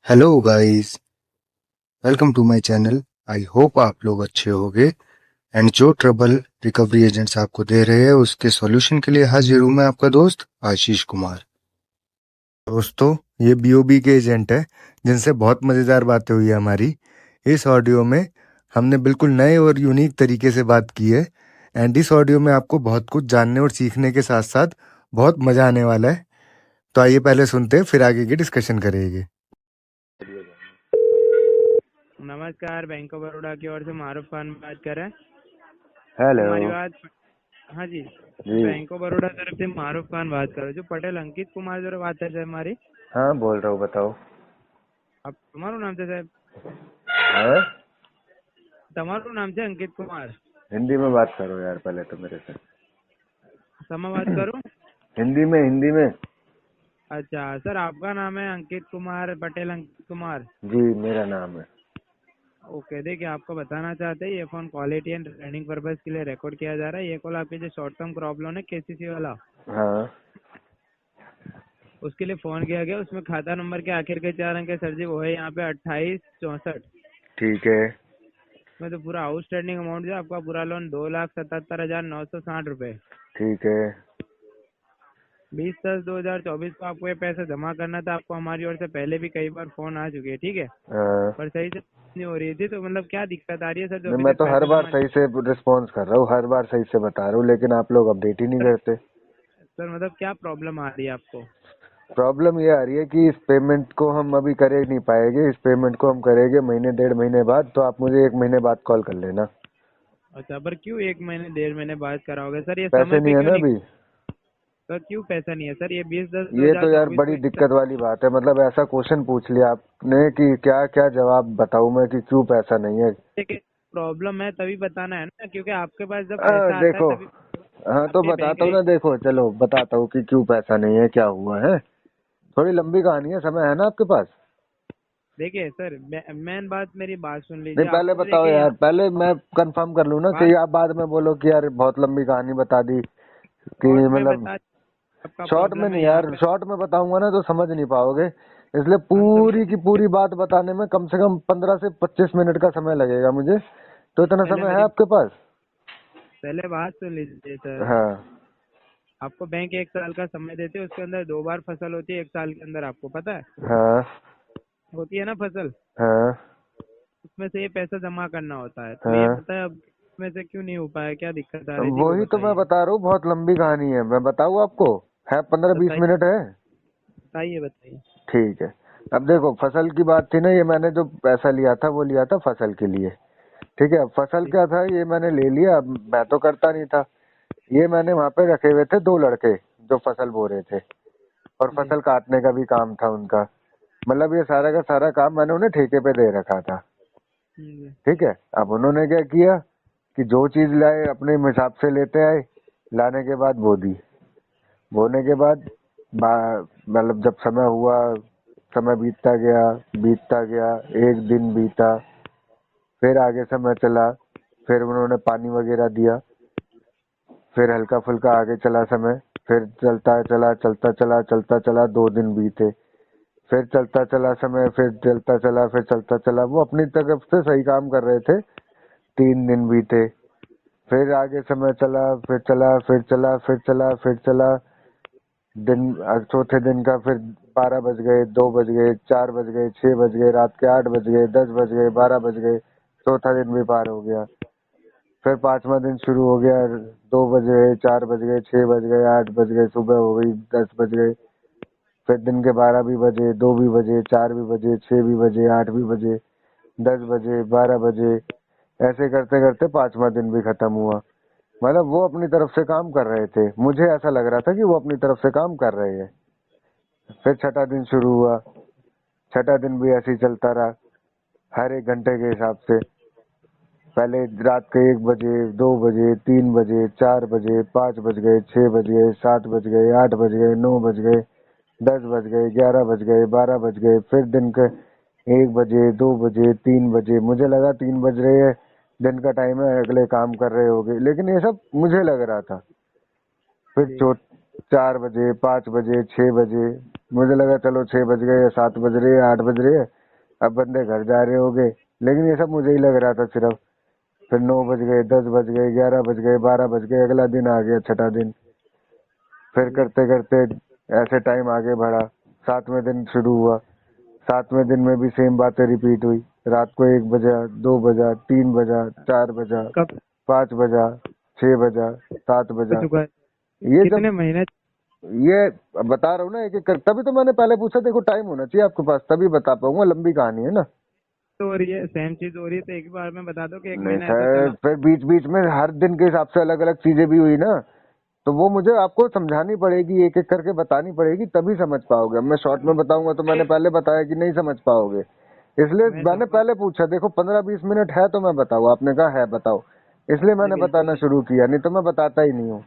Hello guys, welcome to my channel. I hope आप लोग अच्छे होंगे एंड जो ट्रबल रिकवरी एजेंट्स आपको दे रहे हैं उसके सॉल्यूशन के लिए हाजिर हूं मैं आपका दोस्त आशीष कुमार। दोस्तों, ये बीओबी के एजेंट है जिनसे बहुत मज़ेदार बातें हुई है हमारी। इस ऑडियो में हमने बिल्कुल नए और यूनिक तरीके से बात की है एंड इस ऑडियो में आपको बहुत कुछ जानने और सीखने के साथ साथ बहुत मज़ा आने वाला है। तो आइए पहले सुनते हैं, फिर आगे की डिस्कशन करेंगे। नमस्कार, बैंक ऑफ बड़ौदा की ओर से मारूफ खान बात कर रहे हैं। हेलो हमारी बात। हाँ जी, जी। बैंक ऑफ बड़ौदा तरफ से मारूफ खान बात कर रहे हो। जो पटेल अंकित कुमार जो बात है हमारी। हाँ बोल रहा हूँ, बताओ। अब तुम्हारू नाम से साहब? है? તમારું નામ છે અંકિત कुमार? हिंदी में बात करो यार पहले तो मेरे से। समय बात करूं? हिंदी में। अच्छा सर, आपका नाम है अंकित कुमार, पटेल अंकित कुमार? जी मेरा नाम है। ओके, देखिए आपको बताना चाहते हैं ये phone quality and training purpose के लिए रिकॉर्ड किया जा रहा है। ये कॉल आपके जो शॉर्ट टर्म प्रॉब्लम है केसीसी वाला, हाँ उसके लिए फोन किया गया। उसमें खाता नंबर के आखिर के 4 अंक है सर जी, वो है यहाँ पे 2864। ठीक है। में तो पूरा आउटस्टैंडिंग अमाउंट जो आपका पूरा लोन 2,77,960 रुपए। ठीक है। 20/10/2024 को आपको ये पैसा जमा करना था। आपको हमारी ओर से पहले भी कई बार फोन आ चुके हैं, ठीक है, हाँ। पर सही से नहीं हो रही थी। तो मतलब क्या दिक्कत आ रही है सर जो नहीं, अभी मैं तक तो हर पैसे बार जमा? सही से रिस्पॉन्स कर रहा हूँ, हर बार सही से बता रहा हूँ, लेकिन आप लोग अपडेट ही नहीं करते। सर मतलब क्या प्रॉब्लम आ रही है आपको? प्रॉब्लम ये आ रही है कि इस पेमेंट को हम अभी कर ही नहीं पाएंगे। इस पेमेंट को हम करेंगे महीने 1.5 महीने बाद, तो आप मुझे 1 महीने बाद कॉल कर लेना। अच्छा, पर क्यों 1 महीने 1.5 महीने बाद कराओगे सर? ये पैसे समय नहीं पे है क्यों ना नहीं? अभी। सर क्यों पैसा नहीं है सर? ये बीस दस दो ये हजार तो यार चौबीस बड़ी को दिक्कत वाली बात है। मतलब ऐसा क्वेश्चन पूछ लिया आपने कि क्या क्या जवाब बताऊं मैं कि क्यों पैसा नहीं है। प्रॉब्लम है तभी बताना है ना, क्योंकि आपके पास जब पैसा आता है देखो, तभी हाँ तो आपके बैंक। बताता हूँ ना। देखो चलो बताता हूँ कि क्यों पैसा नहीं है, क्या हुआ है। थोड़ी लंबी कहानी है, समय है ना आपके पास? देखिए सर, मेन बात, मेरी बात सुन नहीं लीजिए। पहले आपको बताओ देखिए यार, यहाँ पहले मैं कंफर्म कर लूँ ना बात कि आप बाद में बोलो कि यार बहुत लंबी कहानी बता दी कि शॉर्ट में मतलब। बता। आपका शॉर्ट में प्रॉब्लम है नहीं यहाँ यार, पे। शॉर्ट में बताऊंगा ना तो समझ नहीं पाओगे। इसलिए हम पूरी समझ। की पूरी बात बताने में कम से कम 15 से 25 मिनट का समय लगेगा मुझे। तो इतना पहले समय है मेरी आपके पास? पहले बात सुन लीजिए सर। हाँ आपको बैंक 1 साल का समय देते हैं, उसके अंदर 2 बार फसल होती है 1 साल के अंदर, आपको पता है? हाँ होती है ना फसल? हाँ उसमें से ये पैसा जमा करना होता है। तो ये हाँ। बताए अब इसमें से क्यों नहीं हो पाया, क्या दिक्कत आ रही थी वो वही तो मैं बताइए। बता रहा हूँ, बहुत लंबी कहानी है। मैं बताऊँ आपको? है 15-20 मिनट है? बताइए बताइए। ठीक है। अब देखो, फसल की बात थी ना, ये मैंने जो पैसा लिया था वो लिया था फसल के लिए। ठीक है, अब फसल क्या था, ये मैंने ले लिया। अब मैं तो करता नहीं था। ये मैंने वहां पे रखे हुए थे 2 लड़के जो फसल बो रहे थे और जी फसल काटने का भी काम था उनका। मतलब ये सारा का सारा काम मैंने उन्हें ठेके पे दे रखा था। जी ठीक है, अब उन्होंने क्या किया कि जो चीज लाए अपने हिसाब से लेते आए, लाने के बाद बो दी। बोने के बाद मतलब जब समय हुआ, समय बीतता गया, एक दिन बीता, फिर आगे समय चला, फिर उन्होंने पानी वगैरह दिया, फिर हल्का फुल्का आगे चला समय, फिर चलता चला 2 दिन बीते, फिर चलता चला समय, फिर चलता चला। वो अपनी तरफ से सही काम कर रहे थे। 3 दिन बीते, फिर आगे समय चला, फिर चला दिन। चौथे दिन का फिर 12 बज गए, 2 बज गए, 4 बज गए, 6 बज गए, रात के 8 बज गए, 10 बज गए, 12 बज गए। चौथा दिन भी पार हो गया। फिर 5वां दिन शुरू हो गया। 2 बज गए, 4 बज गए, 6 बज गए, 8 बज गए, सुबह हो गई, 10 बज गए। फिर दिन के 12 भी बजे, 2 भी बजे, 4 भी बजे, 6 भी बजे, 8 भी बजे, 10 बजे, 12 बजे। ऐसे करते करते 5वां दिन भी खत्म हुआ। मतलब वो अपनी तरफ से काम कर रहे थे, मुझे ऐसा लग रहा था कि वो अपनी तरफ से काम कर रहे हैं। फिर छठा दिन शुरू हुआ। छठा दिन भी ऐसे ही चलता रहा, हर एक घंटे के हिसाब से। पहले रात के 1 बजे, 2 बजे, 3 बजे, 4 बजे, 5 बज गए, 6 बज गए, 7 बज गए, 8 बज गए, 9 बज गए, 10 बज गए, 11 बज गए, 12 बज गए। फिर दिन के 1 बजे, 2 बजे, 3 बजे। मुझे लगा 3 बज रहे हैं, दिन का टाइम है, अगले काम कर रहे होगे, लेकिन ये सब मुझे लग रहा था। फिर जी 4 बजे, 5 बजे, 6 बजे। मुझे लगा चलो 6 बज गए या 7 बज रहे हैं, 8 बज रहे हैं, अब बंदे घर जा रहे होंगे, लेकिन ये सब मुझे ही लग रहा था सिर्फ। फिर 9 बज गए, 10 बज गए, 11 बज गए, 12 बज गए, अगला दिन आ गया, छठा दिन। फिर करते करते ऐसे टाइम आगे बढ़ा, 7वें दिन शुरू हुआ। 7वें दिन में भी सेम बातें रिपीट हुई। रात को 1 बजा, 2 बजा, 3 बजा, 4 बजा, कब 5 बजा, 6 बजा, 7 हो बजा। चुका है? ये कितने जब महीने? ये बता रहा हूँ ना, एक एक कर, तभी तो मैंने पहले पूछा। देखो टाइम होना चाहिए आपके पास, तभी बता पाऊंगा, लंबी कहानी है ना। तो हो रही है, सेम चीज हो रही है, तो एक बार में बता दो कि एक नहीं महीना ऐसा सर, चला। फिर बीच बीच में हर दिन के हिसाब से अलग अलग चीजें भी हुई ना, तो वो मुझे आपको समझानी पड़ेगी, एक एक करके बतानी पड़ेगी, तभी समझ पाओगे। अब मैं शॉर्ट में बताऊंगा तो मैंने पहले बताया कि नहीं समझ पाओगे, इसलिए मैं मैंने समझ। पहले पूछा। देखो 15-20 मिनट है तो मैं बताऊँ, आपने कहा है बताओ, इसलिए जी मैंने बिल्कुल। बताना शुरू किया, नहीं तो मैं बताता ही नहीं हूँ।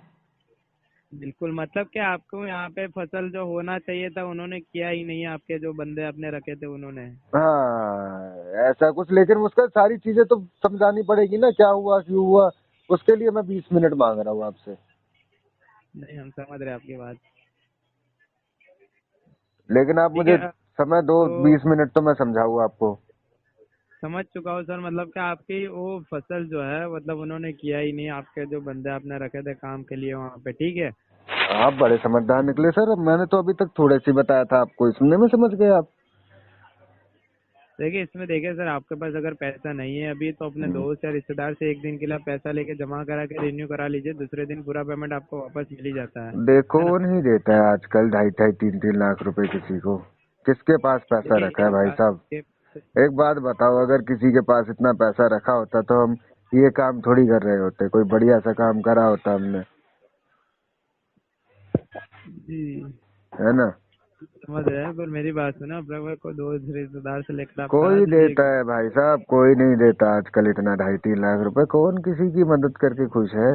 बिल्कुल, मतलब कि आपको यहाँ पे फसल जो होना चाहिए था उन्होंने किया ही नहीं, आपके जो बंदे आपने रखे थे उन्होंने। हाँ ऐसा कुछ, लेकिन उसका सारी चीजें तो समझानी पड़ेगी ना, क्या हुआ क्यों हुआ, उसके लिए मैं 20 मिनट मांग रहा हूँ आपसे। नहीं, हम समझ रहे हैं आपकी बात। लेकिन आप ठीक मुझे है, समय दो, तो 20 मिनट तो मैं समझाऊँ आपको। समझ चुका हूँ सर, मतलब कि आपकी वो फसल जो है, मतलब उन्होंने किया ही नहीं, आपके जो बंदे आपने रखे थे काम के लिए वहाँ पे। ठीक है। आप बड़े समझदार निकले सर, मैंने तो अभी तक थोड़े सी बताया था आपको, इसमें में समझ गए आप। देखिए, इसमें देखिए सर, आपके पास अगर पैसा नहीं है अभी, तो अपने दोस्त या रिश्तेदार से एक दिन के लिए आप पैसा लेके जमा करा के रिन्यू करा लीजिए, दूसरे दिन पूरा पेमेंट आपको वापस मिल ही जाता देखो है ना। नहीं देता है आजकल 2.5-2.5 3-3 लाख रुपए किसी को। किसके पास पैसा देखिए रखा है एक भाई बात साहब? ये- एक बात बताओ, अगर किसी के पास इतना पैसा रखा होता तो हम ये काम थोड़ी कर रहे होते, कोई बढ़िया सा काम करा होता हमने, जी है ना। समझ रहे हैं, पर मेरी बात सुनो, अपने को दोस्त रिश्तेदार से लेकर आप करा कोई दीजिए। देता है भाई साहब, कोई नहीं देता आजकल इतना 2.5-3 लाख रुपए। कौन किसी की मदद करके खुश है?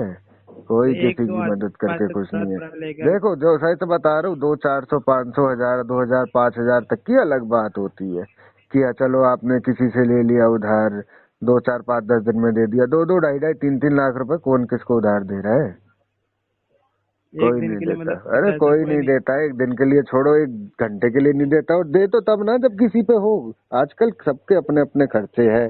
कोई एक किसी दो की आदमी मदद के पास करके से खुश थोड़ा नहीं है। थोड़ा लेकर। देखो जो सही तो बता रहा हूँ, 200, 400, 500, 1000, 2000, 5000 तक की अलग बात होती है कि चलो आपने किसी से ले लिया उधार, 2 4 5 10 दिन में दे दिया। 2-2 2.5-2.5 3-3 लाख रुपए कौन किसको उधार दे रहा है? एक कोई दिन नहीं के लिए देता। मतलब अरे पैसा कोई कोई नहीं नहीं। देता, एक दिन के लिए छोड़ो, 1 घंटे के लिए नहीं देता। और दे तो तब ना जब किसी पे हो। आजकल सबके अपने अपने खर्चे हैं,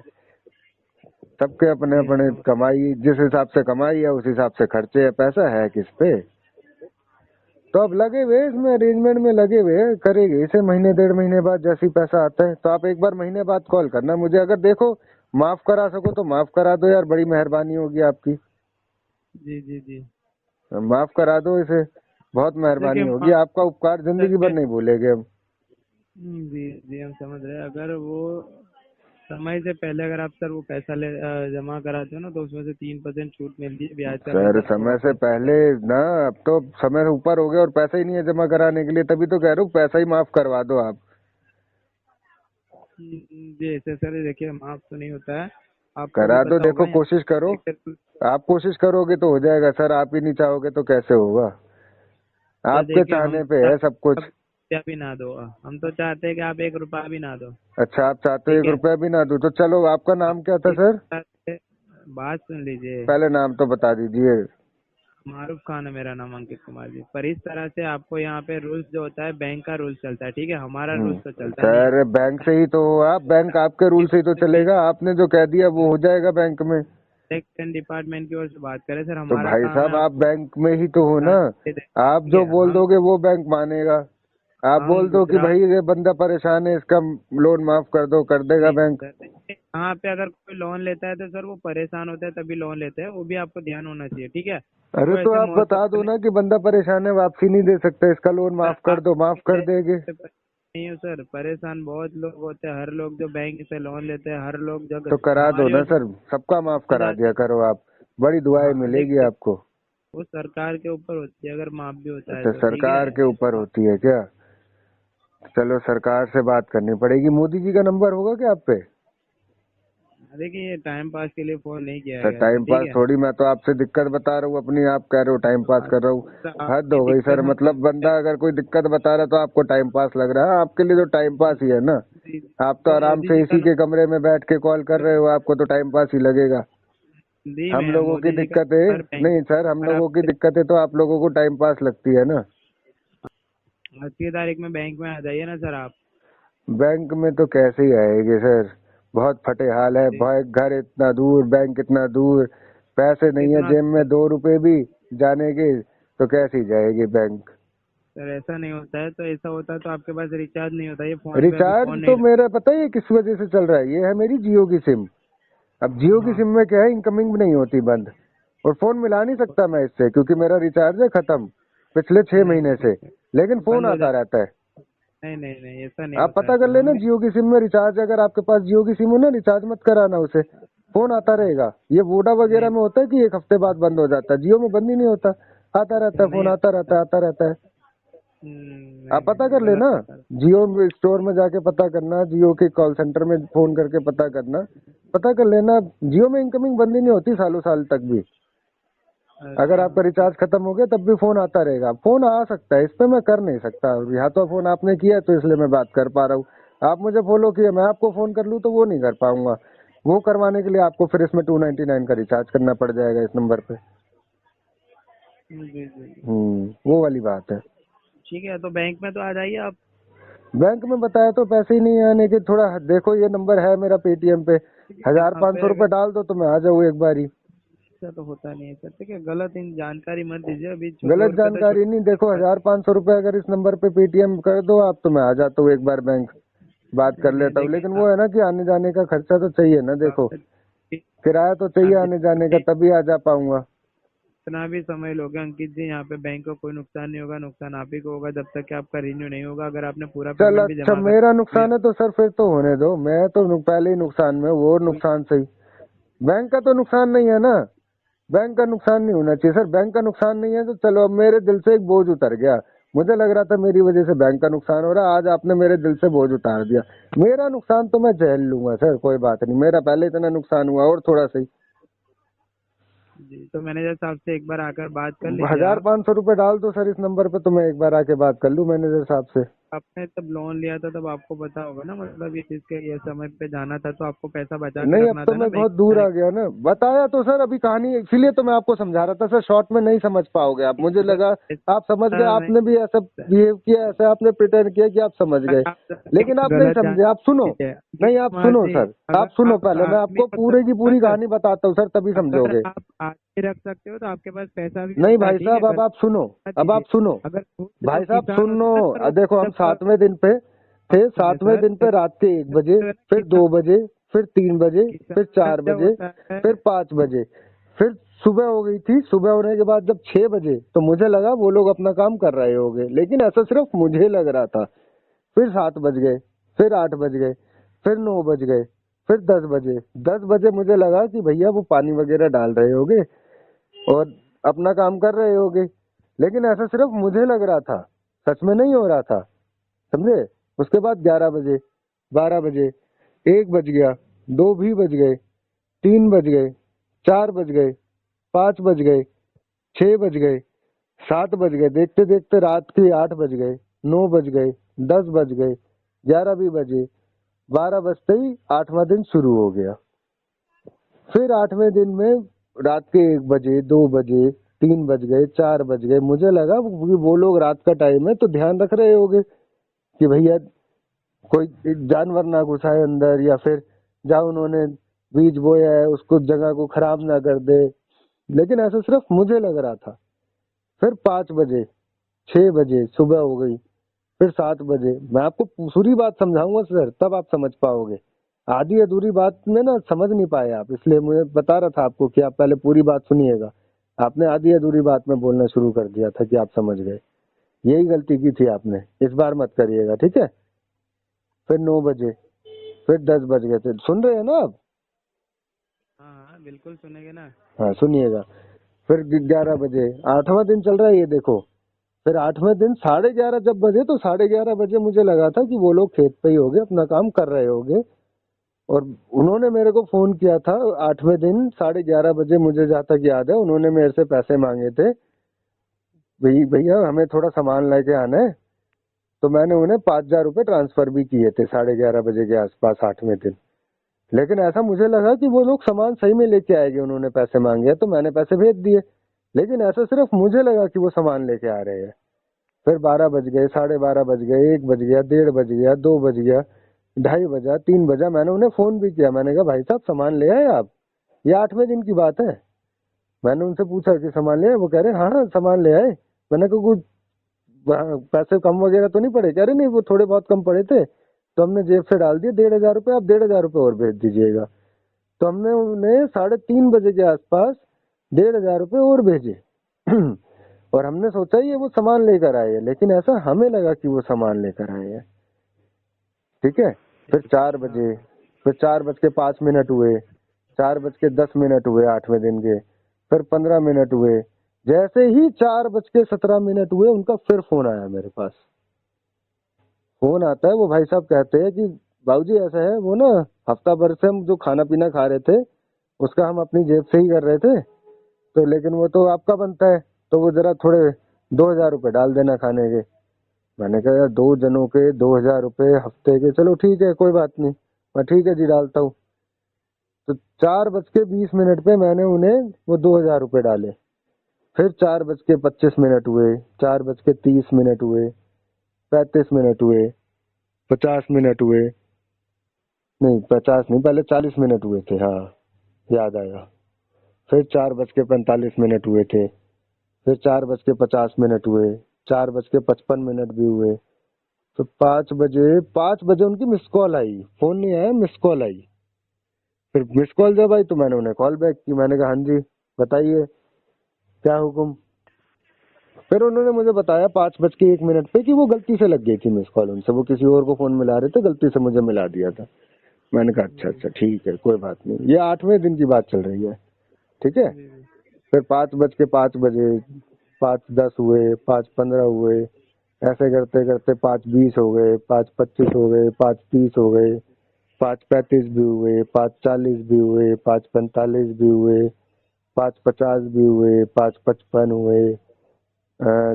सबके अपने जी हम अपने समझ। कमाई, जिस हिसाब से कमाई है उस हिसाब से खर्चे है। पैसा है किस पे? तो अब लगे हुए इसमें, अरेंजमेंट में लगे हुए हैं, करेंगे इसे। महीने 1.5 महीने बाद जैसी पैसा आता है तो आप एक बार महीने बाद कॉल करना मुझे। अगर देखो माफ करा सको तो माफ करा दो यार, बड़ी मेहरबानी होगी आपकी। जी जी जी। माफ करा दो इसे, बहुत देखिए मेहरबानी होगी, आपका उपकार जिंदगी भर नहीं भूलेंगे हम। जी जी हम समझ रहे हैं, अगर वो समय से पहले अगर आप सर वो पैसा जमा कराते हो ना, तो उसमें से 3% छूट मिलती है, ब्याज का सर पैसा आपको समय से वापस मिलता पहले ना, अब तो समय से ऊपर हो गया और पैसा ही नहीं है जमा कराने के लिए, तभी तो कह रहा हूँ पैसा ही माफ करवा दो आप। है। जी ऐसे सर, देखिए माफ तो नहीं होता है, आपको भी करा दो, पता होगा देखो यहाँ कोशिश करो। देखकर। आप कोशिश करोगे तो हो जाएगा सर, आप ही नहीं चाहोगे तो कैसे होगा? सर आपके देखिए, हम चाहने तो पे है चाहते सब हैं कुछ। आप रुपया भी ना दो, हम तो चाहते हैं कि आप 1 रुपया भी ना दो। अच्छा आप चाहते हो ठीक एक है। रुपया भी ना दूं तो चलो, आपका आप नाम क्या था इस सर? तरह से बात सुन लीजिए। पहले नाम तो बता दीजिए। मारूफ खान है मेरा नाम, अंकित कुमार जी। पर इस तरह से आपको यहाँ पे रूल्स जो होता है, बैंक का रूल्स चलता है, ठीक है, हमारा रूल्स तो चलता नहीं सर बैंक से ही तो हो आप, बैंक आपके रूल से ही तो चलेगा। आपने जो कह दिया वो हो जाएगा बैंक में। कलेक्शन डिपार्टमेंट की ओर से बात करें सर, तो हमारा भाई काम है साहब आप आपको बैंक में ही तो हो ना, आप ठीक जो है। बोल हम दोगे वो बैंक मानेगा। आप हम बोल दो कि गुजरात भाई ये बंदा परेशान है, इसका लोन माफ कर दो, कर देगा नहीं बैंक। सर, यहाँ पे अगर कोई लोन लेता है तो सर वो परेशान होता है तभी लोन लेते हैं, वो भी आपको ध्यान होना चाहिए। ठीक है, अरे वो तो ऐसे आप मुंह से बता दो बोले ना कि बंदा परेशान है, वापसी नहीं दे सकता, इसका लोन सर माफ कर आप दो, माफ कर देंगे। नहीं हो सर, परेशान बहुत लोग होते हैं, हर लोग जो बैंक से लोन लेते हैं, हर लोग जब तो करा दो हमारी ना ओर से सर, सबका माफ करा जाते दिया हैं। करो आप, बड़ी दुआएं हाँ मिलेगी देखिए, आपको। वो सरकार के ऊपर होती है, अगर माफ भी होता है अच्छा तो ठीक है। सरकार के ऊपर होती है क्या? चलो सरकार से बात करनी पड़ेगी। मोदी जी का नंबर होगा क्या आप पे? देखिए, ये टाइम पास के लिए फोन नहीं किया सर गया था, टाइम ठीक पास है। थोड़ी, मैं तो आपसे दिक्कत बता रहा हूँ अपनी, आप कह रहे हो टाइम पास कर रहा हूँ। तो हद आपकी हो गई दिक्कत सर, मतलब बंदा अगर कोई दिक्कत बता रहा है तो आपको टाइम पास लग रहा है। आपके लिए तो टाइम पास ही है ना। आप तो तो आराम मोदी से जी का इसी के कमरे में बैठ के कॉल कर रहे हो, आपको तो टाइम पास ही लगेगा। जी हम मैं लोगों की मोदी जी का दिक्कत है, नंबर बैंक नहीं सर, हम पर लोगों की आप दिक्कत है तो आप लोगों को टाइम पास लगती है ना। आज की तारीख में बैंक में आ जाइए ना सर आप। बैंक में तो कैसे ही आएगी सर, बहुत फटे हाल है। जी। भाई घर इतना दूर, बैंक इतना दूर, पैसे नहीं है कितना जेब में 2 रुपए भी जाने के, तो कैसे ही जाएगी बैंक। सर ऐसा नहीं होता है, तो ऐसा होता तो आपके पास रिचार्ज नहीं होता, ये फोन पे अभी रिचार्ज फोन नहीं तो लगा। मेरा पता है किस वजह से चल रहा है, ये है मेरी जियो की सिम। अब जियो की हाँ। सिम में क्या है, इनकमिंग भी नहीं होती बंद, और फोन मिला नहीं सकता मैं इससे क्योंकि मेरा रिचार्ज है खत्म पिछले 6 महीने नहीं, से, लेकिन फोन बंद हो आता जाता। रहता है। नहीं नहीं नहीं, ऐसा नहीं आप होता है पता कर सर, लेना, हमने। जियो की सिम में रिचार्ज, अगर आपके पास जियो की सिम हो ना, रिचार्ज मत कराना उसे, फोन आता रहेगा। ये वोडा वगैरह नहीं में होता है कि एक हफ्ते बाद बंद हो जाता है, जियो में बंद ही नहीं होता, आता रहता है फोन, नहीं। आता रहता है, आता रहता है। नहीं आप पता नहीं, कर गलत लेना, बता रहे जियो स्टोर में जाके पता करना, जियो के कॉल सेंटर में फोन करके पता करना, पता कर लेना। जियो में इनकमिंग बंद ही नहीं होती सालों साल तक भी। हो। अगर अच्छा। आपका रिचार्ज खत्म हो गया तब भी फोन आता रहेगा, फोन आ सकता है, इस पे मैं कर नहीं सकता। या तो फोन आपने किया तो इसलिए मैं बात कर पा रहा हूँ, आप मुझे फॉलो किए, मैं आपको फोन कर लूँ तो वो नहीं कर पाऊंगा। वो करवाने के लिए आपको फिर इसमें 299 का रिचार्ज करना पड़ जाएगा इस नंबर पे। जी जी जी। वो वाली बात है। ठीक है, तो बैंक में तो आ जाइए आप। बैंक में बताया तो पैसे ही नहीं आने के, थोड़ा देखो ये नंबर है मेरा पेटीएम पे, हजार यहाँ पाँच पे सौ अगर रुपये डाल दो तो मैं आ जाऊँ एक बारी। ऐसा तो होता नहीं है सर, ठीक है, गलत इन जानकारी मत दीजिए अभी। गलत 2 रुपए तो जानकारी नहीं, देखो छोटे। 1500 रुपये अगर इस नंबर पे पेटीएम कर दो आप तो मैं आ जाता हूँ एक बार बैंक, बात कर नहीं नहीं, लेता हूँ। देखिए लेकिन वो है ना कि आने जाने का खर्चा तो चाहिए ना, देखो किराया तो चाहिए आप आने जाने का, तभी आ जा पाऊंगा। जितना भी समय लोगे अंकित जी, यहाँ पे बैंक को कोई नुकसान नहीं होगा, नुकसान आप ही को होगा जब तक कि आपका रिन्यू नहीं होगा। अगर आपने पूरा चल पेमेंट भी अच्छा, जमा कर मेरा दिया। नुकसान है तो सर फिर तो होने दो, मैं तो पहले ही नुकसान में, वो नुकसान सही, बैंक का तो नुकसान नहीं है ना। बैंक का नुकसान नहीं होना चाहिए सर, बैंक का नुकसान नहीं है तो चलो, अब मेरे दिल से एक बोझ उतर गया। मुझे लग रहा था मेरी वजह से बैंक का नुकसान हो रहा है, आज आपने मेरे दिल से बोझ उतार दिया। मेरा नुकसान तो मैं झेल लूंगा सर, कोई बात नहीं, मेरा पहले इतना नुकसान हुआ और थोड़ा सही। जी, तो मैनेजर साहब से एक बार आकर बात कर लीजिए हजार आप। 500 रुपये डाल दो सर इस नंबर पे, तो मैं एक बार आके बात कर लूँ मैनेजर साहब से। आपने तब लोन लिया था तब आपको पता होगा ना, मतलब ये चीज के ये समय पे जाना था तो आपको पैसा बचा के नहीं, अब रखना तो था ना मैं बैंक बहुत में दूर जाने आ गया ना, बताया तो सर अभी कहानी, इसीलिए तो मैं आपको समझा रहा था सर, शॉर्ट में नहीं समझ पाओगे आप, मुझे के। लगा आप समझ गए, नहीं आपने भी ऐसा बिहेव किया, ऐसा आपने प्रिटेंड किया कि आप समझ गए, लेकिन आप नहीं गलत समझे। आप सुनो, जानकारी है नहीं आप सुनो जी। सर, आप अगर सुनो, आप पहले मैं आदमी आपको हो पूरे की पूरी सर, कहानी बताता हूँ सर, तभी अगर समझोगे। आप आदमी रख सकते हो तो आपके पास पैसा भी नहीं होता है, भाई ठीक है, साहब, अब गलत आप सुनो, मत अब आप कीजिए। सुनो, अगर खुद जो भाई साहब किसान सुनो। होता है ना सर, वो देखो हम जब 7वें दिन पे थे, सुनिए 7वें सर, दिन पे रात के 1 बजे, जो है ना फिर किसान, 2 बजे, फिर 3 बजे, फिर किसान चार जब बजे होता है। फिर 5 बजे, फिर सुबह हो गई थी। सुबह होने के बाद जब 6 बजे, तो मुझे लगा वो लोग अपना काम कर रहे होंगे, लेकिन ऐसा सिर्फ मुझे लग रहा था। फिर 7 बज गए, फिर 8 बज गए, फिर 9 बज गए, फिर 10 बजे। 10 बजे मुझे लगा कि भैया वो पानी वगैरह डाल रहे होंगे और अपना काम कर रहे होंगे, लेकिन ऐसा सिर्फ मुझे लग रहा था, सच में नहीं हो रहा था, समझे। उसके बाद 11 बजे, 12 बजे, 1 बज गया, 2 भी बज गए, 3 बज गए, 4 बज गए, 5 बज गए, 6 बज गए, 7 बज गए, देखते देखते रात के 8 बज गए, 9 बज गए, 10 बज गए, 11 भी बजे, 12 बजते ही 8वां दिन शुरू हो गया। फिर 8वें दिन में रात के 1 बजे, 2 बजे, 3 बज गए, 4 बज गए, मुझे लगा वो लोग रात का टाइम है तो ध्यान रख रहे होंगे कि भैया कोई जानवर ना घुस आए अंदर, या फिर जहाँ उन्होंने बीज बोया है उसको जगह को खराब ना कर दे, लेकिन ऐसा सिर्फ मुझे लग रहा था। फिर 5 बजे, 6 बजे सुबह हो गई, फिर 7 बजे। मैं आपको पूरी बात समझाऊंगा सर, तब आप समझ पाओगे, आधी अधूरी बात में ना समझ नहीं पाए आप, इसलिए मुझे बता रहा था आपको कि आप पहले पूरी बात सुनिएगा। आपने आधी अधूरी बात में बोलना शुरू कर दिया था कि आप समझ गए, यही गलती की थी आपने, इस बार मत करिएगा, ठीक है। फिर 9 बजे, फिर 10 बज गए थे, सुन रहे हैं ना आप। हाँ हाँ, बिल्कुल सुनेंगे ना। हाँ सुनिएगा। फिर 11 बजे, 8वां दिन चल रहा है ये देखो। फिर 8वें दिन 11:30 जब बजे, तो 11:30 बजे मुझे लगा था कि वो लोग खेत पे ही होंगे, अपना काम कर रहे होंगे, और उन्होंने मेरे को फोन किया था 8वें दिन 11:30 बजे, मुझे जहाँ तक याद है उन्होंने मेरे से पैसे मांगे थे, भैया हमें थोड़ा सामान लेके आना है, तो मैंने उन्हें 5,000 रुपये ट्रांसफर भी किए थे 11:30 बजे के आसपास 8वें दिन। लेकिन ऐसा मुझे लगा कि वो लोग सामान सही में लेके आएंगे, उन्होंने पैसे मांगे तो मैंने पैसे भेज दिए, लेकिन ऐसा सिर्फ मुझे लगा कि वो सामान लेके आ रहे हैं। फिर 12 बज गए, 12:30 बज गए, 1 बज गया, 1:30 बज गया, 2 बज गया, 2:30 बजा, 3 बजा। मैंने उन्हें फोन भी किया, मैंने कहा भाई साहब सामान ले आए आप? ये 8वें दिन की बात है। मैंने उनसे पूछा कि सामान ले आए? वो कह रहे हाँ हाँ सामान ले आए। मैंने कहा कुछ पैसे कम वगैरह तो नहीं पड़े? कह रहे नहीं, वो थोड़े बहुत कम पड़े थे तो हमने जेब से डाल दिए 1,500 रुपये, आप 1,500 रुपये और भेज दीजिएगा। तो हमने उन्हें 3:30 बजे के आसपास 1,500 रुपये और भेजे। और हमने सोचा ये वो सामान लेकर आए हैं, लेकिन ऐसा हमें लगा कि वो सामान लेकर आए हैं। ठीक है। फिर 4 बजे, फिर 4:05 हुए, 4:10 हुए 8वें दिन के, फिर 15 मिनट हुए। जैसे ही 4:17 हुए उनका फिर फोन आया मेरे पास। फोन आता है, वो भाई साहब कहते हैं कि बाबूजी ऐसा है, वो ना हफ्ता भर से हम जो खाना पीना खा रहे थे उसका हम अपनी जेब से ही कर रहे थे, तो लेकिन वो तो आपका बनता है, तो वो जरा थोड़े 2,000 रुपये डाल देना खाने के। मैंने कहा यार 2 जनों के 2,000 रुपये हफ्ते के, चलो ठीक है कोई बात नहीं, मैं ठीक है जी डालता हूँ। तो 4:20 पे मैंने उन्हें वो 2,000 रुपये डाले। फिर 4:25 हुए, 4:30 हुए, 35 मिनट हुए, 50 मिनट हुए, नहीं 50 नहीं, पहले 40 मिनट हुए थे, हाँ याद आया। फिर 4:45 हुए थे, फिर 4:50 हुए, 4:55 भी हुए। तो 5 बजे उनकी मिस कॉल आई, फोन नहीं आया, मिस कॉल आई। फिर मिस कॉल जब आई तो मैंने उन्हें कॉल बैक की, मैंने कहा हाँ जी बताइए क्या हुक्म। फिर उन्होंने मुझे बताया 5:01 पे कि वो गलती से लग गई थी मिस कॉल उनसे, वो किसी और को फोन मिला रहे थे, गलती से मुझे मिला दिया था। मैंने कहा अच्छा अच्छा ठीक है कोई बात नहीं। ये 8वें दिन की बात चल रही है। ठीक है। जी जी। फिर 5:05 बजे, 5:10 हुए, 5:15 हुए, ऐसे करते करते 5:20 हो गए, 5:25 हो गए, 5:30 हो गए, 5:35 भी हुए, 5:40 भी हुए, 5:45 भी हुए, 5:50 भी हुए, 5:55 हुए,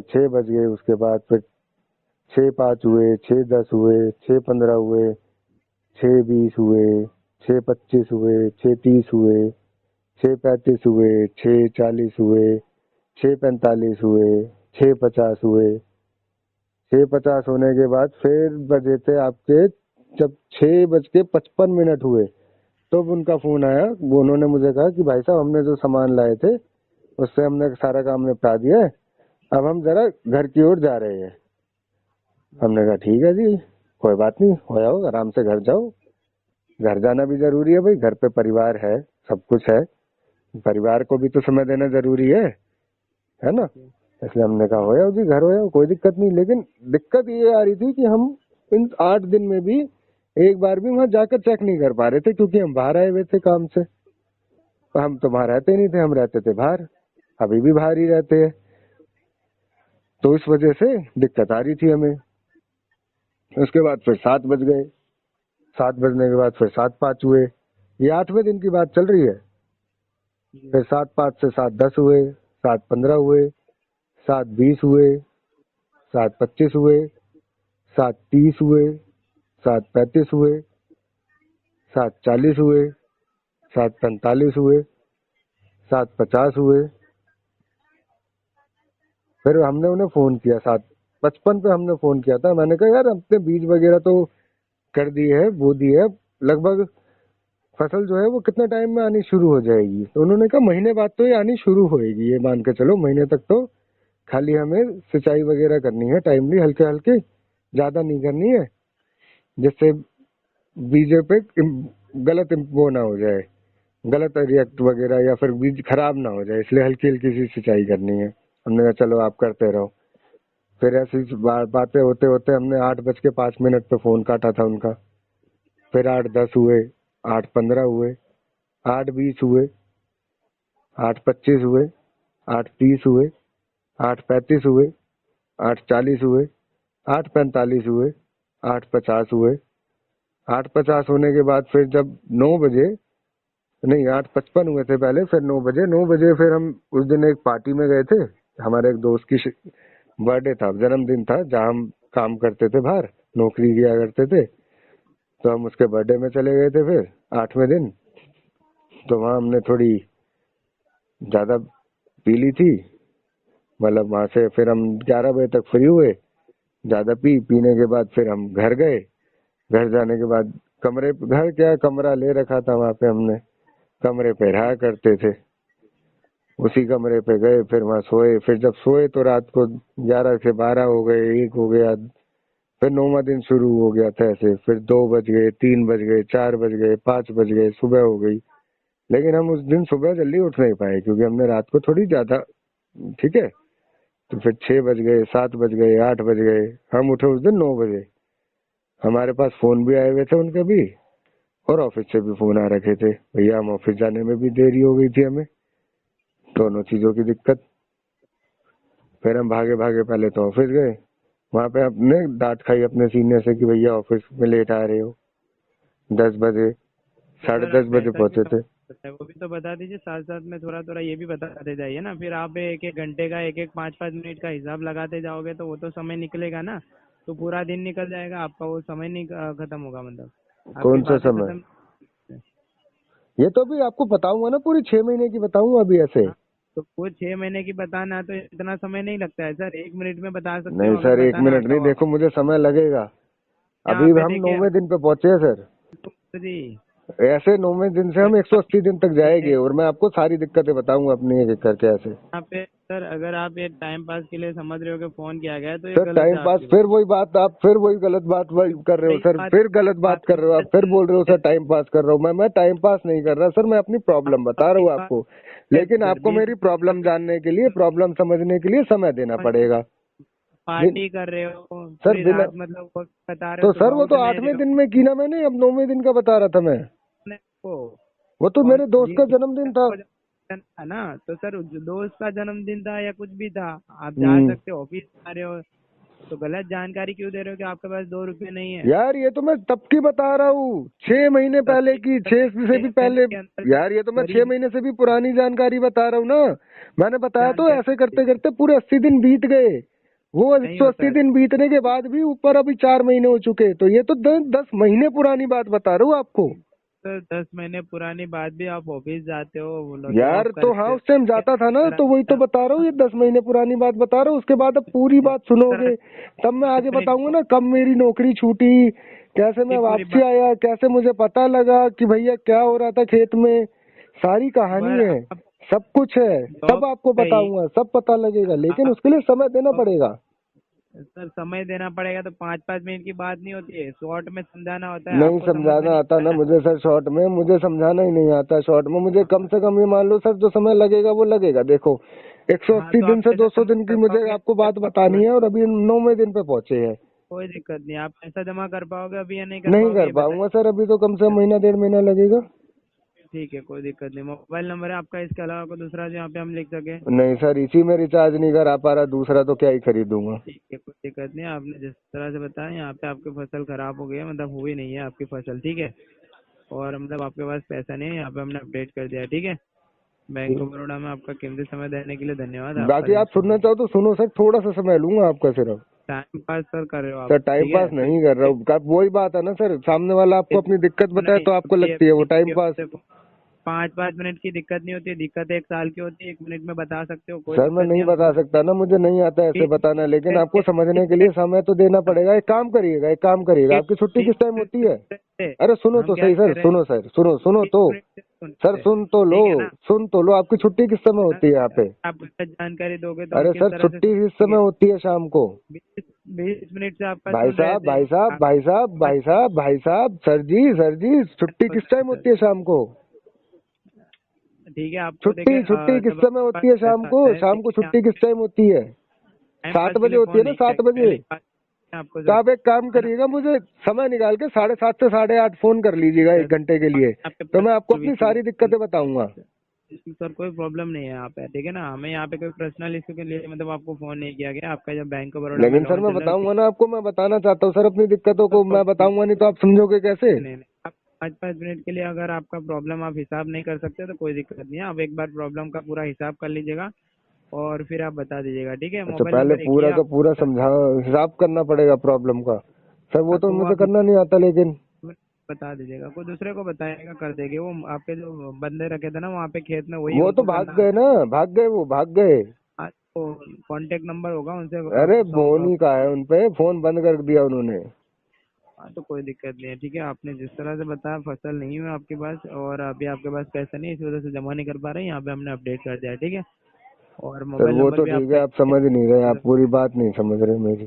6 बज गए। उसके बाद फिर 6:05 हुए, 6:10 हुए, 6:15 हुए, 6:20 हुए, 6:25 हुए, 6:30 हुए, 6:35 हुए, 6:40 हुए, 6:45 हुए, 6:50 हुए। 6:50 होने के बाद फिर बजे थे आपके, जब 6:55 हुए तब उनका फोन आया। वो उन्होंने मुझे कहा कि भाई साहब हमने जो सामान लाए थे उससे हमने सारा काम निपटा दिया है, अब हम जरा घर की ओर जा रहे हैं। हमने कहा ठीक है जी कोई बात नहीं, हो जाओ आराम से घर जाओ, घर जाना भी जरूरी है भाई, घर पे परिवार है, सब कुछ है, परिवार को भी तो समय देना जरूरी है ना। इसलिए हमने कहा हो जाओ जी, घर हो जाओ, कोई दिक्कत नहीं। लेकिन दिक्कत ये आ रही थी कि हम इन 8 दिन में भी एक बार भी वहां जाकर चेक नहीं कर पा रहे थे, क्योंकि हम बाहर आए हुए थे काम से। हम तो वहां रहते नहीं थे, हम रहते थे बाहर, अभी भी बाहर ही रहते हैं, तो इस वजह से दिक्कत आ रही थी हमें। उसके बाद फिर 7 बज गए, 7 बजने के बाद फिर 7:05 हुए। ये 8वें दिन की बात चल रही है। फिर 7:05 से 7:10 हुए, 7:15 हुए, 7:20 हुए, 7:25 हुए, 7:30 हुए, 7:35 हुए, 7:40 हुए, 7:45 हुए, 7:50 हुए। फिर हमने उन्हें फोन किया 7:55 पे हमने फोन किया था। मैंने कहा यार अपने बीज वगैरह तो कर दिए है, बो दिए है, लगभग फसल जो है वो कितने टाइम में आनी शुरू हो जाएगी? तो उन्होंने कहा महीने बाद तो ये आनी शुरू होएगी, ये मान के चलो महीने तक तो खाली हमें सिंचाई वगैरह करनी है टाइमली, हल्के हल्के, ज्यादा नहीं करनी है, जिससे बीजे पे गलत वो ना हो जाए, गलत रिएक्ट वगैरह या फिर बीज खराब ना हो जाए, इसलिए हल्की हल्की सी सिंचाई करनी है। हमने कहा चलो आप करते रहो। फिर ऐसी बातें होते होते हमने 8:05 पे फोन काटा था उनका। फिर 8:10 हुए, 8:15 हुए, 8:20 हुए, 8:25 हुए, 8:30 हुए, 8:35 हुए, 8:40 हुए, 8:45 हुए, 8:50 हुए। 8:50 होने के बाद फिर जब 9 बजे, नहीं 8:55 हुए थे पहले, फिर 9 बजे, 9 बजे फिर हम उस दिन एक पार्टी में गए थे, हमारे एक दोस्त की बर्थडे था, जन्मदिन था, जहाँ हम काम करते थे बाहर, नौकरी किया करते थे, तो हम उसके बर्थडे में चले गए थे फिर 8वें दिन। तो वहाँ हमने थोड़ी ज्यादा पी ली थी, मतलब वहां से फिर हम 11 बजे तक फ्री हुए, ज्यादा पीने के बाद फिर हम घर गए। घर जाने के बाद घर क्या कमरा ले रखा था वहां पे हमने, कमरे पे रहा करते थे, उसी कमरे पे गए, फिर वहां सोए। फिर जब सोए तो रात को 11 से 12 हो गए, 1 हो गया। फिर 9वां दिन शुरू हो गया था ऐसे, फिर 2 बज गए, 3 बज गए, 4 बज गए, 5 बज गए, सुबह हो गई। लेकिन हम उस दिन सुबह जल्दी उठ नहीं पाए क्योंकि हमने रात को थोड़ी ज्यादा, ठीक है। तो फिर 6 बज गए, 7 बज गए, 8 बज गए, हम उठे उस दिन 9 बजे। हमारे पास फोन भी आए हुए थे उनके भी, और ऑफिस से भी फोन आ रखे थे, भैया हम ऑफिस जाने में भी देरी हो गई थी हमें, दोनों चीजों की दिक्कत। फिर हम भागे भागे पहले तो ऑफिस गए, वहां पे अपने डांट खाई अपने सीनियर से कि भैया ऑफिस में लेट आ रहे हो। 10 बजे, तो साढ़े सर 10 अब बजे पैसा पहुंचे कितना थे। होता है वो भी तो बता दीजिए, साथ साथ में थोड़ा थोड़ा ये भी बताते जाइए ना। फिर आप एक एक घंटे का, एक एक 5 5 मिनट का हिसाब लगाते जाओगे तो वो तो समय निकलेगा ना, तो पूरा दिन निकल जाएगा आपका, वो समय नहीं खत्म होगा, मतलब आपकी कौन सा बातें समय? खत्म। ये तो अभी आपको बताऊंगा ना, पूरी 6 महीने की बताऊंगा अभी ऐसे। हाँ, तो वो 6 महीने की बताना है तो इतना समय नहीं लगता है सर, 1 मिनट में बता सकते नहीं हो अगर सर, 1 बताना मिनट आता नहीं, हो देखो आपको। मुझे समय लगेगा। यहाँ अभी पे हम देखिए 9वें दिन पे पहुंचे हैं सर। जी, ऐसे 9वें दिन से हम 180 दिन तक जाएंगे और मैं आपको सारी दिक्कतें बताऊंगा अपनी एक एक करके ऐसे। यहाँ पे सर अगर आप ये टाइम पास के लिए समझ रहे हो कि फोन किया गया है तो ये सर गलत टाइम है पास, आपकी बात। फिर वही बात, आप फिर वही गलत बात वही कर रहे हो वही सर, बात फिर गलत बात आपको कर रहे हो आप, फिर बोल रहे हो सर टाइम पास कर रहा हूँ। मैं टाइम पास नहीं कर रहा सर, मैं अपनी प्रॉब्लम बता रहा आपकी हूँ बात आपको। है लेकिन सर, आपको 20 मेरी प्रॉब्लम जानने के लिए, प्रॉब्लम समझने के लिए समय देना पड़ेगा। बिन पार्टी कर रहे हो सर पूरी बिना रात, मतलब वो बता रहे हो तो सर सुबह वो उठ तो नहीं रहे 8वें हो दिन में की ना मैंने, अब 9वें दिन का बता रहा था मैं। अपने को। वो तो कौन मेरे दोस्त का जन्मदिन था। था ना, तो सर दोस्त का जन्मदिन था या कुछ भी था, आप जा हम्म। सकते हो, ऑफिस आ रहे हो, तो गलत जानकारी क्यों दे रहे हो कि आपके पास 2 रुपए नहीं है। यार ये तो मैं तब की बता रहा हूँ, 6 महीने तब पहले की, 6 से भी 6 महीने पहले। के अंदर यार ये तो मैं करीब 6 महीने से भी पुरानी जानकारी बता रहा हूँ ना। मैंने बताया तो ऐसे जानकारी करते करते पूरे 80 दिन बीत गए। वो एक नहीं सौ होता अस्सी है दिन बीतने के बाद भी ऊपर अभी 4 महीने हो चुके, तो ये तो 10 महीने पुरानी बात बता रहा हूँ आपको। तो 10 महीने पुरानी बात भी आप ऑफिस जाते हो, वो लॉग यार ऑफ तो हाँ, करते उस टाइम जाता था ना, तो वही तो बता रहा हूँ, ये 10 महीने पुरानी बात बता रहा हूँ। उसके बाद अब पूरी बात सुनोगे तब मैं आगे बताऊंगा ना, कब मेरी नौकरी छूटी, कैसे मैं की पूरी वापसी बात आया, कैसे मुझे पता लगा कि भैया क्या हो रहा था खेत में। सारी कहानी पर है, आप सब कुछ है, सब जॉब आपको गई बताऊंगा, सब पता लगेगा, लेकिन आप उसके लिए समय देना पड़ेगा। सर समय देना पड़ेगा तो 5 5 मिनट की बात नहीं होती है, शॉर्ट में समझाना होता है, नहीं आपको समझ में समझाना नहीं आता आता ना है। मुझे सर, शॉर्ट में मुझे समझाना ही नहीं आता। शॉर्ट में मुझे कम से कम ये मान लो सर, जो समय लगेगा वो लगेगा। देखो हाँ 180 तो दिन आप से पैसा 200 जमा दिन की कर मुझे पाओगे, आपको बात बतानी है, और अभी 9वें दिन पे पहुंचे हैं। कोई दिक्कत नहीं, आप पैसा जमा कर पाओगे अभी या नहीं कर नहीं पाओगे कर ये पाऊंगा बताइए। सर, अभी तो कम से कम महीना 1.5 महीना लगेगा। ठीक है, कोई दिक्कत नहीं। मोबाइल नंबर है आपका, इसके अलावा कोई दूसरा जो यहाँ पे हम लिख सके। नहीं सर, इसी में रिचार्ज नहीं करा पा रहा, दूसरा तो क्या ही खरीदूंगा। ठीक है, कोई दिक्कत नहीं, आपने जिस तरह से बताया यहाँ पे आपकी फसल खराब हो गई है, मतलब हुई नहीं है आपकी फसल, ठीक है, और मतलब आपके पास पैसा नहीं है, यहाँ पे हमने अपडेट कर दिया, ठीक है। बैंक ऑफ बड़ौदा में आपका कीमती समय देने के लिए धन्यवाद, आपका बाकी दिन आप शुभ सुनना हो। चाहो तो सुनो सर, थोड़ा सा समय लूंगा आपका सिर्फ। टाइम पास सर कर रहे हो आप, सर टाइम ठीक पास है, नहीं कर रहा हूँ, आप वही बात है ना सर, सामने वाला आपको अपनी दिक्कत बताए नहीं तो आपको अभी लगती है वो टाइम पास। 5 5 मिनट की दिक्कत नहीं होती है, दिक्कत 1 साल की होती है, 1 मिनट में बता सकते हो, कोई सर मैं दिक्कत नहीं, नहीं हम बता समझ। सकता ना, मुझे नहीं आता ऐसे बताना, लेकिन आपको समझने के लिए समय तो देना पड़ेगा। एक काम करिएगा, एक काम करिएगा, आपकी छुट्टी किस टाइम होती है? अरे सुनो हम तो क्या सही कह सर, रहे हैं, सुनो सर, सुनो सुनो तो 30 मिनट से सर, सुनते हैं, सुन तो लो, ठीक है ना। सुन तो लो, आपकी छुट्टी किस समय होती है यहाँ पे? आप गलत जानकारी दोगे तो हम अरे किस सर तरह से छुट्टी किस समय समझेंगे। होती है शाम को? 20 20 मिनट से आपका भाई सुन रहे साहब, थे भाई साहब, आप। भाई साहब, भाई साहब, भाई साहब, सर जी छुट्टी किस टाइम होती है शाम को? ठीक है, आपको देखे छुट्टी छुट्टी किस जब समय आपके पास होती है शाम पैसा को? आता है, शाम को देखिए छुट्टी किस टाइम होती है? टाइम पास 7 के बजे लिए होती है फोन ना, नहीं किया, 7 बजे। पहले ही बात है आपको तो सर, आप एक काम है ना। करिएगा, मुझे समय निकाल के 7:30 से 8:30 फोन कर लीजिएगा, 1 घंटे के लिए, आपके तो पास मैं आपको अपनी सर्विस सारी दिक्कतें बताऊंगा। सर कोई प्रॉब्लम नहीं है यहाँ पे, ठीक है ना, हमें यहाँ पे कोई पर्सनल इशू के लिए मतलब आपको फोन नहीं किया गया, आपका जब बैंक ऑफ बड़ौदा में लेकिन सर अकाउंट मैं चल रहा है बताऊंगा ना आपको, मैं बताना चाहता हूँ सर अपनी दिक्कतों को, मैं तो बताऊंगा नहीं तो आप समझोगे कैसे? नहीं नहीं, आप 5 5 मिनट के लिए अगर आपका प्रॉब्लम आप हिसाब नहीं कर सकते तो कोई दिक्कत नहीं है, आप एक बार प्रॉब्लम का पूरा हिसाब कर लीजिएगा और फिर आप बता दीजिएगा, ठीक है। अच्छा, मोबाइल पहले नंबर एक ही पूरा है का आप। पूरा समझा, हिसाब करना पड़ेगा प्रॉब्लम का। सर वो हाँ, तो तो वो मुझे आप करना नहीं आता, लेकिन बता दीजिएगा, कोई दूसरे को बताएगा, कर देंगे, वो आपके जो बंदे रखे थे ना वहाँ पे खेत में, वही वो तो उनको भाग करना गए आता ना, भाग गए, वो भाग गए। है। कांटेक्ट नंबर होगा उनसे अरे सौ फोन ही कहा है उनपे, फोन बंद कर दिया उन्होंने। हाँ तो कोई दिक्कत नहीं है, ठीक है। आपने जिस तरह से बताया फसल नहीं है आपके पास और अभी आपके पास पैसा नहीं है, इस वजह से जमा नहीं कर पा रहे हैं, यहाँ पे हमने अपडेट कर दिया है, ठीक है। और सर मोबाइल वो नंबर तो भी ठीक है, आपका आप समझ नहीं रहे, आप पूरी बात नहीं समझ रहे मेरी।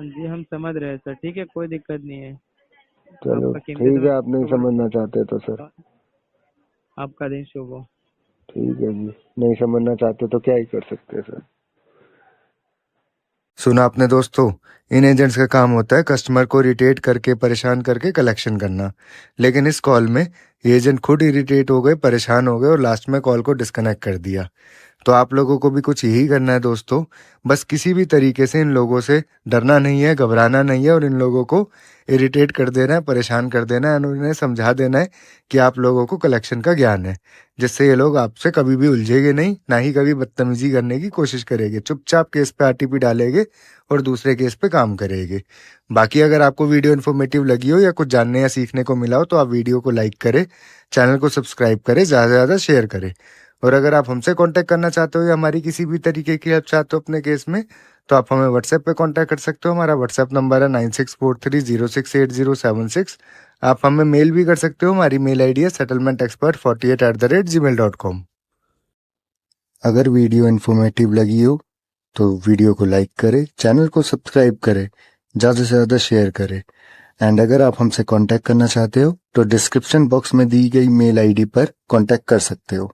जी हम समझ रहे हैं सर, ठीक है, कोई दिक्कत नहीं है। चलो आपका कीमती ठीक समय है, आप नहीं समझना चाहते तो सर आपका दिन शुभ हो। ठीक है जी, नहीं समझना चाहते तो क्या ही कर सकते हैं सर। सुना आपने दोस्तों, इन एजेंट्स का काम होता है कस्टमर को इरिटेट करके परेशान करके कलेक्शन करना। लेकिन इस कॉल में ये एजेंट खुद इरिटेट हो गए, परेशान हो गए और लास्ट में कॉल को डिस्कनेक्ट कर दिया। तो आप लोगों को भी कुछ यही करना है दोस्तों, बस किसी भी तरीके से इन लोगों से डरना नहीं है, घबराना नहीं है और इन लोगों को इरिटेट कर देना है, परेशान कर देना है और उन्हें समझा देना है कि आप लोगों को कलेक्शन का ज्ञान है, जिससे ये लोग आपसे कभी भी उलझेंगे नहीं, ना ही कभी बदतमीजी करने की कोशिश करेंगे। चुपचाप केस पे आरटीपी डालेंगे और दूसरे केस पे काम करेंगे। बाकी अगर आपको वीडियो इन्फॉर्मेटिव लगी हो या कुछ जानने या सीखने को मिला हो तो आप वीडियो को लाइक करें, चैनल को सब्सक्राइब करें, ज़्यादा से ज़्यादा शेयर करें। और अगर आप हमसे कांटेक्ट करना चाहते हो या हमारी किसी भी तरीके की हेल्प चाहते हो अपने केस में, तो आप हमें व्हाट्सएप पे कांटेक्ट कर सकते हो। हमारा व्हाट्सएप नंबर है 9643068076। आप हमें मेल भी कर सकते हो, हमारी मेल आईडी है settlementexpert48@gmail.com। अगर वीडियो इन्फॉर्मेटिव लगी हो तो वीडियो को लाइक करें, चैनल को सब्सक्राइब करें, ज़्यादा से ज़्यादा शेयर करें। एंड अगर आप हमसे कांटेक्ट करना चाहते हो तो डिस्क्रिप्शन बॉक्स में दी गई मेल आईडी पर कांटेक्ट कर सकते हो।